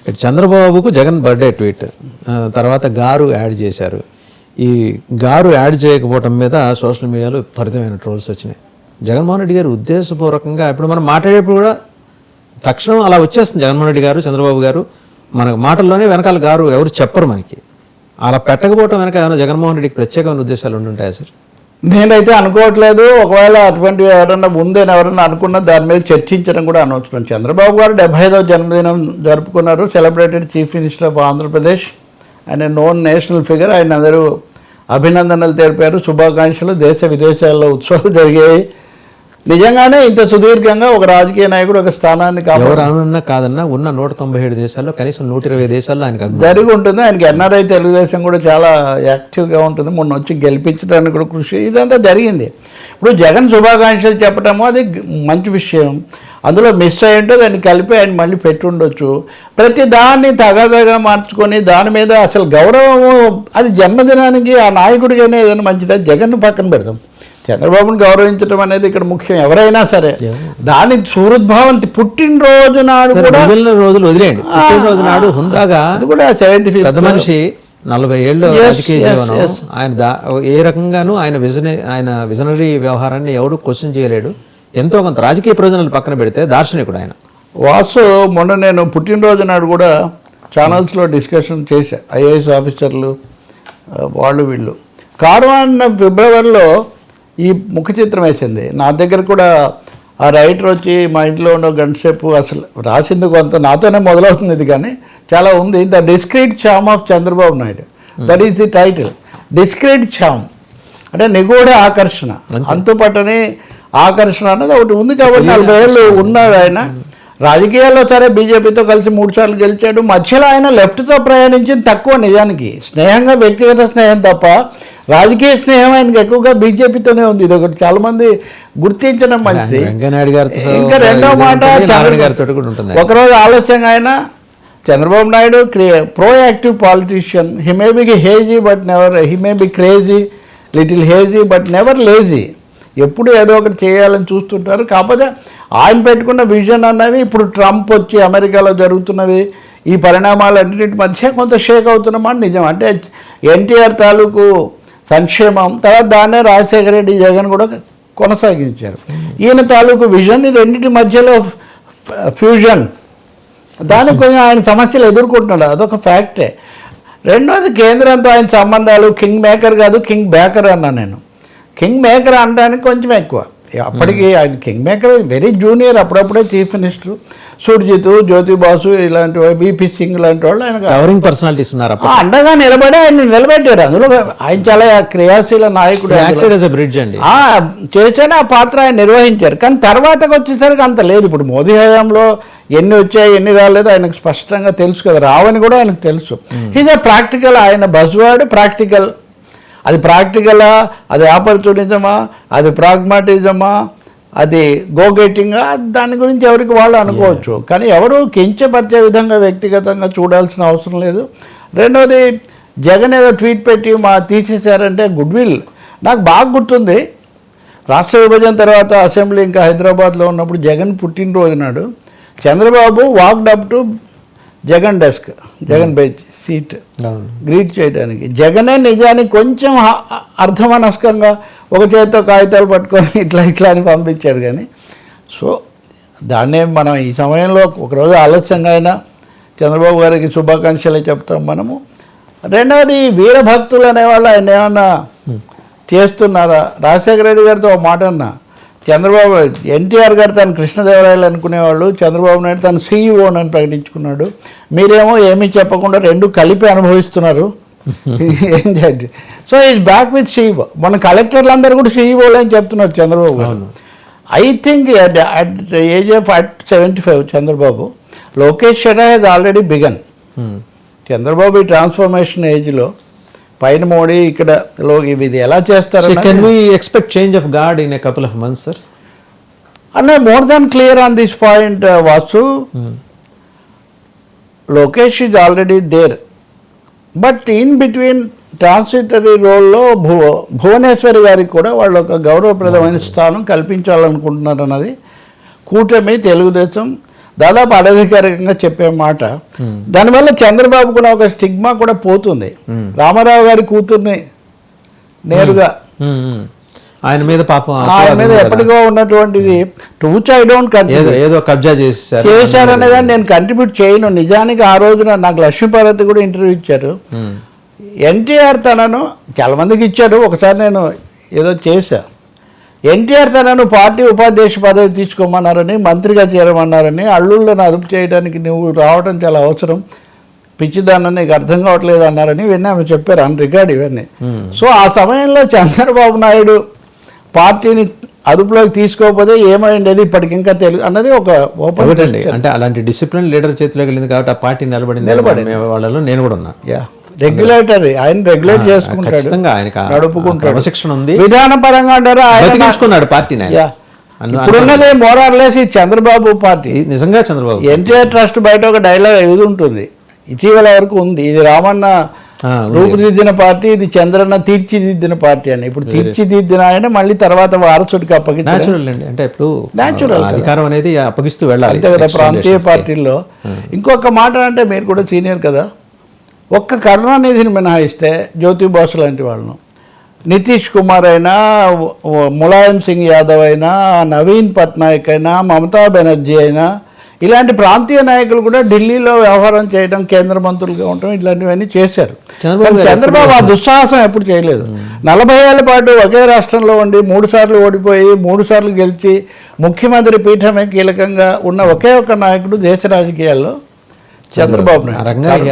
ఇటు చంద్రబాబుకు Jagan birthday tweet, తర్వాత గారు యాడ్ చేశారు. ఈ గారు యాడ్ చేయకపోవటం మీద సోషల్ మీడియాలో విపరీతమైన ట్రోల్స్ వచ్చినాయి. జగన్మోహన్ రెడ్డి గారు ఉద్దేశపూర్వకంగా ఇప్పుడు మనం మాట్లాడేప్పుడు కూడా తక్షణం అలా వచ్చేస్తుంది. జగన్మోహన్ రెడ్డి గారు, చంద్రబాబు గారు మన మాటల్లోనే వెనకాల గారు ఎవరు చెప్పరు మనకి. అలా పెట్టకపోవటం వెనక ఏమైనా జగన్మోహన్ రెడ్డికి ప్రత్యేకమైన ఉద్దేశాలు ఉండుంటాయా సార్? నేనైతే అనుకోవట్లేదు. ఒకవేళ అటువంటి ఎవరన్నా ఉందని ఎవరన్నా అనుకున్నా దాని మీద చర్చించడం కూడా అనవసరం. చంద్రబాబు గారు 75వ జన్మదినం జరుపుకున్నారు. Celebrated chief minister of Andhra Pradesh, ఆయన నోన్ నేషనల్ ఫిగర్. ఆయన అందరూ అభినందనలు తెలిపారు, శుభాకాంక్షలు. దేశ విదేశాల్లో ఉత్సవాలు జరిగాయి. నిజంగానే ఇంత సుదీర్ఘంగా ఒక రాజకీయ నాయకుడు ఒక స్థానాన్ని ఎవరన్నా కాదన్నా ఉన్న 197 దేశాల్లో కనీసం 120 దేశాల్లో ఆయన జరిగి ఉంటుంది. ఆయనకి ఎన్ఆర్ఐ తెలుగుదేశం కూడా చాలా యాక్టివ్గా ఉంటుంది. మొన్న వచ్చి గెలిపించడానికి కూడా కృషి, ఇదంతా జరిగింది. ఇప్పుడు జగన్ శుభాకాంక్షలు చెప్పటము అది మంచి విషయం. అందులో మిస్ అయ్యి ఉంటే దాన్ని కలిపి ఆయన మళ్ళీ పెట్టుండొచ్చు. ప్రతి దాన్ని తగదగా మార్చుకొని దాని మీద అసలు గౌరవము, అది జన్మదినానికి ఆ నాయకుడిగానే ఏదైనా మంచిదా? జగన్ను పక్కన పెడతాం, చంద్రబాబుని గౌరవించడం అనేది ఇక్కడ ముఖ్యం. ఎవరైనా సరే దాని సూరద్భావం పుట్టినరోజు నాడు కూడా రోజులు వదిలేయండి. పుట్టినరోజు నాడు హుందాగా అది కూడా 75 పెద్ద మనిషి 40 ఏళ్ళు రాజకీయ జీవనం, ఆయన ఏ రకంగానూ ఆయన విజనరీ వ్యవహారాన్ని ఎవడు క్వశ్చన్ చేయలేడు. ఎంతో కొంత రాజకీయ ప్రయోజనాలు పక్కన పెడితే దార్శనికుడు ఆయన. వాసు మొన్న నేను పుట్టినరోజు నాడు కూడా ఛానల్స్లో డిస్కషన్ చేశా. ఐఏఎస్ ఆఫీసర్లు వాళ్ళు వీళ్ళు కార్వాన్ ఫిబ్రవరిలో ఈ ముఖ చిత్రం వేసింది. నా దగ్గర కూడా ఆ రైటర్ వచ్చి మా ఇంట్లో ఉన్న గంట సేపు అసలు రాసింది కొంత నాతోనే మొదలవుతుంది ఇది, కానీ చాలా ఉంది. The discreet charm of Chandrababu Naidu, that is the title. Discreet charm అంటే నిగూఢ ఆకర్షణ, అంతుపట్టని ఆకర్షణ అన్నది ఒకటి ఉంది. కాబట్టి 40 ఏళ్ళు ఉన్నాడు ఆయన రాజకీయాల్లో. సరే బీజేపీతో కలిసి 3 సార్లు గెలిచాడు. మధ్యలో ఆయన లెఫ్ట్తో ప్రయాణించింది తక్కువ, నిజానికి స్నేహంగా వ్యక్తిగత స్నేహం తప్ప రాజకీయ స్నేహం ఆయనకి ఎక్కువగా బీజేపీతోనే ఉంది. ఇది ఒకటి చాలా మంది గుర్తించడం మంచిది. ఇంకా రెండో మాట, ఒకరోజు ఆలస్యంగా ఆయన Chandrababu Naidu proactive politician. He may be hazy but never, he may be crazy, little hazy but never lazy. ఎప్పుడు ఏదో ఒకటి చేయాలని చూస్తుంటారు. కాకపోతే ఆయన పెట్టుకున్న విజన్ అన్నవి ఇప్పుడు ట్రంప్ వచ్చి అమెరికాలో జరుగుతున్నవి ఈ పరిణామాలన్నింటి మధ్య కొంత షేక్ అవుతున్నమాట నిజం. అంటే ఎన్టీఆర్ తాలూకు సంక్షేమం, తర్వాత దాన్నే రాజశేఖర రెడ్డి, జగన్ కూడా కొనసాగించారు. ఈయన తాలూకు విజన్, ఈ రెండింటి మధ్యలో ఫ్యూజన్, దానికి కొంచెం ఆయన సమస్యలు ఎదుర్కొంటున్నాడు, అదొక ఫ్యాక్టే. రెండోది కేంద్రంతో ఆయన సంబంధాలు. కింగ్ మేకర్ కాదు, కింగ్ బేకర్ అన్నా నేను. కింగ్ మేకర్ అనడానికి కొంచెం ఎక్కువ. అప్పటికి ఆయన కింగ్ మేకర్ వెరీ జూనియర్, అప్పుడప్పుడే చీఫ్ మినిస్టర్. సుర్జిత్, జ్యోతి బాసు ఇలాంటి, విపి సింగ్ లాంటి వాళ్ళు ఆయన పర్సనాలిటీస్ ఉన్నారు. అండగా నిలబడి ఆయన నిలబెట్టారు. అందులో ఆయన చాలా క్రియాశీల నాయకుడు, చేసేనే ఆ పాత్ర ఆయన నిర్వహించారు. కానీ తర్వాతకు వచ్చేసరికి అంత లేదు. ఇప్పుడు మోదీ హయాంలో ఎన్ని వచ్చాయి ఎన్ని రాలేదు ఆయనకు స్పష్టంగా తెలుసు కదా, రావని కూడా ఆయనకు తెలుసు. ఇదే ప్రాక్టికల్, ఆయన బజ్వర్డ్ ప్రాక్టికల్. అది ప్రాక్టికలా, అది ఆపర్చునిజమా, అది ప్రాగ్మాటిజమా, అది గోగెటింగా, దాని గురించి ఎవరికి వాళ్ళు అనుకోవచ్చు. కానీ ఎవరు కించపరిచే విధంగా వ్యక్తిగతంగా చూడాల్సిన అవసరం లేదు. రెండోది, జగన్ ఏదో ట్వీట్ పెట్టి తీసేశారంటే గుడ్ విల్. నాకు బాగా గుర్తుంది, రాష్ట్ర విభజన తర్వాత అసెంబ్లీ ఇంకా హైదరాబాద్లో ఉన్నప్పుడు జగన్ పుట్టినరోజు నాడు Chandrababu walked up to Jagan desk, Jagan bench seat greet చేయడానికి. జగనే నిజానికి కొంచెం అర్ధమనస్కంగా ఒక చేతితో కాగితాలు పట్టుకొని ఇట్లా అని పంపించాడు. కానీ సో దాన్నే మనం ఈ సమయంలో ఒకరోజు ఆలస్యంగా అయినా చంద్రబాబు గారికి శుభాకాంక్షలే చెప్తాం మనము. రెండవది, వీరభక్తులు అనేవాళ్ళు ఆయన ఏమన్నా చేస్తున్నారా? రాజశేఖర రెడ్డి గారితో ఒక మాట అన్నా, చంద్రబాబు ఎన్టీఆర్ గారు తను కృష్ణదేవరాయలు అనుకునేవాళ్ళు, చంద్రబాబు నాయుడు తను సీఈఓని అని ప్రకటించుకున్నాడు. మీరేమో ఏమీ చెప్పకుండా రెండు కలిపి అనుభవిస్తున్నారు. ఏం చేయండి. So is back with CEO. మన కలెక్టర్లు అందరూ కూడా సీఈఓలు అని చెప్తున్నారు చంద్రబాబు గారు. I think at the age of 75 Chandrababu, Lokesh shadow has already begun. Chandrababu ఈ ట్రాన్స్ఫర్మేషన్ ఏజ్లో పైన మోడీ ఇక్కడ ఇది ఎలా చేస్తారు? Can we expect change of guard in a couple of months sir? అన్న more than clear on this point Vasu. Lokesh is already there, but in between transitory రోల్లో భువనేశ్వరి గారికి కూడా వాళ్ళు ఒక గౌరవప్రదమైన స్థానం కల్పించాలనుకుంటున్నారు అన్నది కూటమి, తెలుగుదేశం దాదాపు అనధికారికంగా చెప్పే మాట. దానివల్ల చంద్రబాబు కూడా ఒక స్టిగ్మా కూడా పోతుంది. రామారావు గారి కూతుర్ని నేరుగా ఆయన మీద పాపం ఆయన మీద ఎప్పటికో ఉన్నటువంటిది టూచ్ ఐ డోంట్ ఏదో కబ్జా చేశారనే దాన్ని నేను కంట్రిబ్యూట్ చేయను. నిజానికి ఆ రోజున నాకు లక్ష్మీపార్వతి కూడా ఇంటర్వ్యూ ఇచ్చారు. ఎన్టీఆర్ తనను చాలా మందికి ఇచ్చారు, ఒకసారి నేను ఏదో చేశా. ఎన్టీఆర్ తనను పార్టీ ఉపాధ్యక్ష పదవి తీసుకోమన్నారని, మంత్రిగా చేరమన్నారని, అల్లుళ్ళను అదుపు చేయడానికి నువ్వు రావడం చాలా అవసరం, పిచ్చిదాన్ని నీకు అర్థం కావట్లేదు అన్నారని ఇవన్నీ ఆమె చెప్పారు అన్ రికార్డ్ ఇవన్నీ. సో ఆ సమయంలో చంద్రబాబు నాయుడు పార్టీని అదుపులోకి తీసుకోకపోతే ఏమైండేది ఇప్పటికి ఇంకా తెలుగు అన్నది ఒక ఓపెన్ అంటే అలాంటి డిసిప్లిన్ లీడర్ చేతిలోకి వెళ్ళింది కాబట్టి ఆ పార్టీ నిలబడింది వాళ్ళలో నేను కూడా ఉన్నా. రెగ్యులేటరీ ఆయన రెగ్యులేట్ చేసుకుంటాడు, నడుపుకుంటాడు, శిక్షణ ఉంది, విధాన పరంగా అంటారు బతికించుకున్నాడు పార్టీని. ఇప్పుడున్నదే మోరార్లెస్ ఈ చంద్రబాబు పార్టీ. నిజంగా చంద్రబాబు ఎన్టీఆర్ ట్రస్ట్ బయట ఒక డైలాగ్ ఇది ఉంటుంది, ఇటీవల వరకు ఉంది, ఇది రామన్న రూపుదిద్దిన పార్టీ, ఇది చంద్రన్న తీర్చిదిద్దిన పార్టీ అని. ఇప్పుడు తీర్చిదిద్దిన ఆయన మళ్ళీ తర్వాత వారసుడికి అప్పగించారు. అంటే ఇప్పుడు అధికారం అనేది అప్పగిస్తూ వెళ్ళాలి అంతే కదా ప్రాంతీయ పార్టీల్లో. ఇంకొక మాట అంటే మీరు కూడా సీనియర్ కదా, ఒక్క కరుణానిధిని మినహాయిస్తే జ్యోతి బోస్ లాంటి వాళ్ళను, నితీష్ కుమార్ అయినా, ములాయం సింగ్ యాదవ్ అయినా, నవీన్ పట్నాయక్ అయినా, మమతా బెనర్జీ అయినా, ఇలాంటి ప్రాంతీయ నాయకులు కూడా ఢిల్లీలో వ్యవహారం చేయడం, కేంద్ర మంత్రులుగా ఉండటం, ఇట్లాంటివన్నీ చేశారు. చంద్రబాబు ఆ దుస్సాహసం ఎప్పుడు చేయలేదు. 40 ఏళ్ల పాటు ఒకే రాష్ట్రంలో ఉండి 3 సార్లు ఓడిపోయి 3 సార్లు గెలిచి ముఖ్యమంత్రి పీఠమే కీలకంగా ఉన్న ఒకే ఒక నాయకుడు దేశ రాజకీయాల్లో చంద్రబాబు నాయుడు.